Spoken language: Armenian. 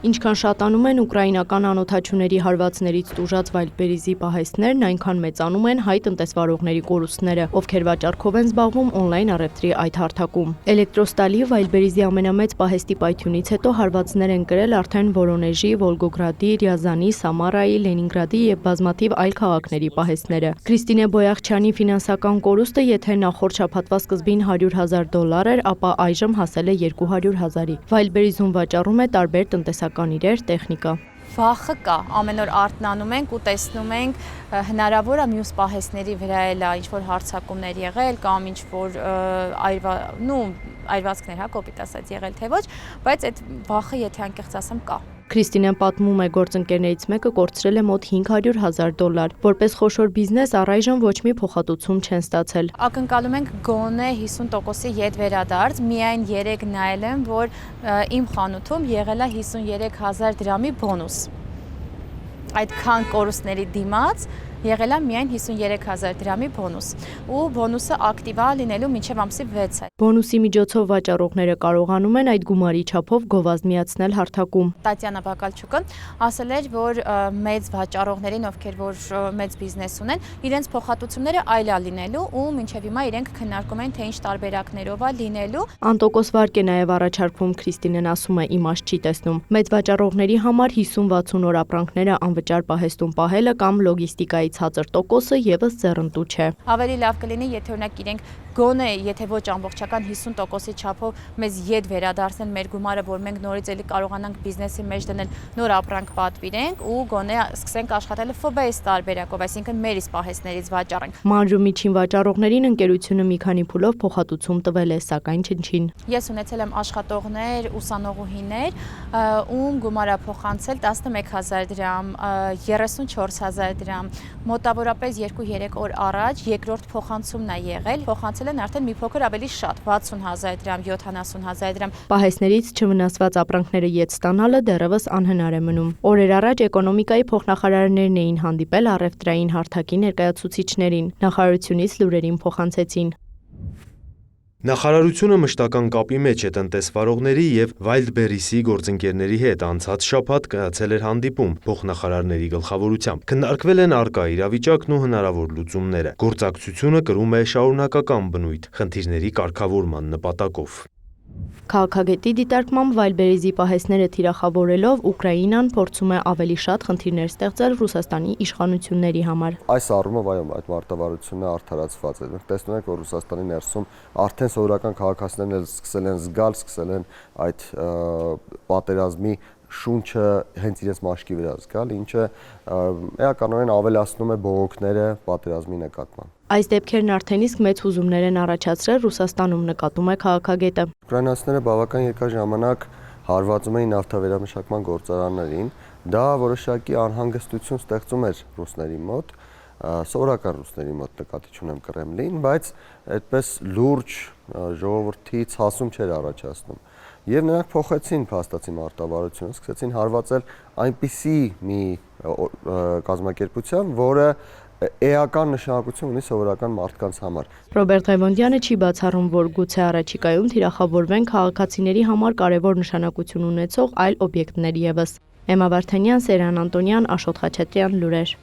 Ինչքան շատանում են ուկրաինական անօդաչուների հարվածներից տուժած Վայլդբերիզի պահեստներն, այնքան մեծանում են հայ տնտեսվարողների կորուստները, ովքեր վաճառքով են զբաղվում օնլայն առևտրի այդ հարթակում։ Էլեկտրոստալի Վայլդբերիզի ամենամեծ պահեստի պայթյունից հետո հարվածներ են կրել արդեն Վորոնեժի, Վոլգոգրադի, Ռիազանի, Սամարայի, Լենինգրադի եւ բազմաթիվ այլ քաղաքների պահեստները։ Քրիստինե Բոյախչյանի ֆինանսական կորուստը, եթե նախորդ շաբաթվա սկզբին $100,000 էր, ապա այժմ հասել է 200,000-ի։ Վայլդբերիզում վաճառում է տարբեր տնտեսական իրեր, տեխնիկա։ Վախը կա, ամեն օր արթնանում ենք ու տեսնում ենք հնարավոր է մյուս պահեստների վրա էլ ինչ-որ հարձակումներ եղել կամ ինչ-որ այրվածքներ, կոպիտ ասած եղել թե ոչ, բայց այդ վախը, եթե անկեղծ ասեմ, կա։ Քրիստինեն պատմում է, գործընկերներից մեկը կորցրել է մոտ $500,000, որպես խոշոր բիզնես առայժմ ոչ մի փոխհատուցում չեն ստացել։ Ակնկալում ենք գոնե 50%-ի ետ վերադարձ, միայն 3 նայել եմ, որ իմ խանութում եղել է 53,000 դրամի բոնուս։ Այդքան կորուստների դիմաց եղել է միայն 53,000 դրամի բոնուս, ու բոնուսը ակտիվա լինելու մինչև ամսի 6-ը։ Բոնուսի միջոցով վաճառողները կարողանում են այդ գումարի չափով գովազդ միացնել հարթակում։ Տատյանա Բակալչուկը ասել էր, որ մեծ վաճառողներին, ովքեր որ մեծ բիզնես ունեն, իրենց փոխհատուցումները այլ է լինելու ու մինչև հիմա իրենք քննարկում են, թե ինչ տարբերակներով է լինելու։ Անտոկոս վարկ է նաև առաջարկվում, Քրիստինեն ասում է, իմաստ չի տեսնում։ Մեծ վաճառողների համար 50-60 օր ապրանքները անվճար պահեստում պահելը կամ լոգիստիկայի ցածր տոկոսը եւս ձեռնտու չէ։ Ավելի լավ կլինի, եթե օրինակ իրենք գոնե, եթե ոչ ամբողջական 50%-ի չափով մեզ ետ վերադարձնեն մեր գումարը, որ մենք նորից էլի կարողանանք բիզնեսի մեջ դնել, նոր ապրանք պատվիրենք ու գոնե սկսենք աշխատել FOB-ից տարբերակով, այսինքն մեր իսկ պահեստներից վաճառենք։ Մանրու միջին վաճառողներին ընկերությունը մի քանի փուլով փոխհատուցում տվել է, սակայն չնչին։ Ես ունեցել եմ աշխատողներ, ուսանողուհիներ, ում գումարը փոխանցել 11,000 դրամ, 34,000 դրամ, մոտավորապես 2-3 օր առաջ երկրորդ փոխանցումն է եղել, փոխանցել են արդեն մի փոքր ավելի շատ, 60,000 դրամ, 70,000 դրամ։ Պահեստներից չվնասված ապրանքները ետ ստանալը դեռևս անհնար է մնում։ Օրեր առաջ էկոնոմիկայի փոխնախարարներն էին հանդիպել առևտրային հարթակի ներկայացուցիչներին, նախարարությունից լուրերին փոխանցեցին։ Նախարարությունը մշտական կապի մեջ է տնտեսվարողների եւ Վայլդբերիսի գործընկերների հետ անցած շաբաթ կայացել էր հանդիպում փոխնախարարների գլխավորությամբ։ Քննարկվել են առկա իրավիճակն ու հնարավոր լուծումները։ Գործակցությունը կրում է շարունակական բնույթ խնդիրների կարգավորման նպատակով։ Քաղաքագետի դիտարկմամբ Վայլդբերիզի պահեստները թիրախավորելով Ուկրաինան փորձում է ավելի շատ խնդիրներ ստեղծել Ռուսաստանի իշխանությունների համար։ Այս առումով այո, այդ մարտավարությունը արդարացված է։ Մենք տեսնում ենք, որ Ռուսաստանի ներսում արդեն սովորական քաղաքացիներն էլ սկսել են զգալ, սկսել են այդ պատերազմի շունչը հենց իրենց մաշկի վրա զգալ, ինչը էականորեն ավելացնում է բողոքները պատերազմի նկատմամբ։ Այս դեպքերն արդեն իսկ մեծ հուզումներ են առաջացրել Ռուսաստանում, նկատում է քաղաքագետը։ Ուկրաինացիները բավական երկար ժամանակ հարվածում էին նավթավերամշակման գործարաններին, դա որոշակի անհանգստություն ստեղծում էր ռուսների մոտ, սովորական ռուսների մոտ նկատի չունեմ Կրեմլին, բայց այդպես լուրջ ժողովրդից հասում չէր առաջացնում։ Եվ նրանք փոխեցին փաստացի մարտավարությունը, սկսեցին հարվածել այնպիսի մի կազմակերպության, որը էական նշանակություն ունի սովորական մարդկանց համար։ Ռոբերտ Ղևոնդյանը չի բացառում, որ գուցե առաջիկայում թիրախավորվեն քաղաքացիների համար կարևոր նշանակություն ունեցող այլ օբյեկտներ ևս։ Էմմա Վարդանյան, Սերան Անտոնյան, Աշոտ Խաչատրյան, լուրեր։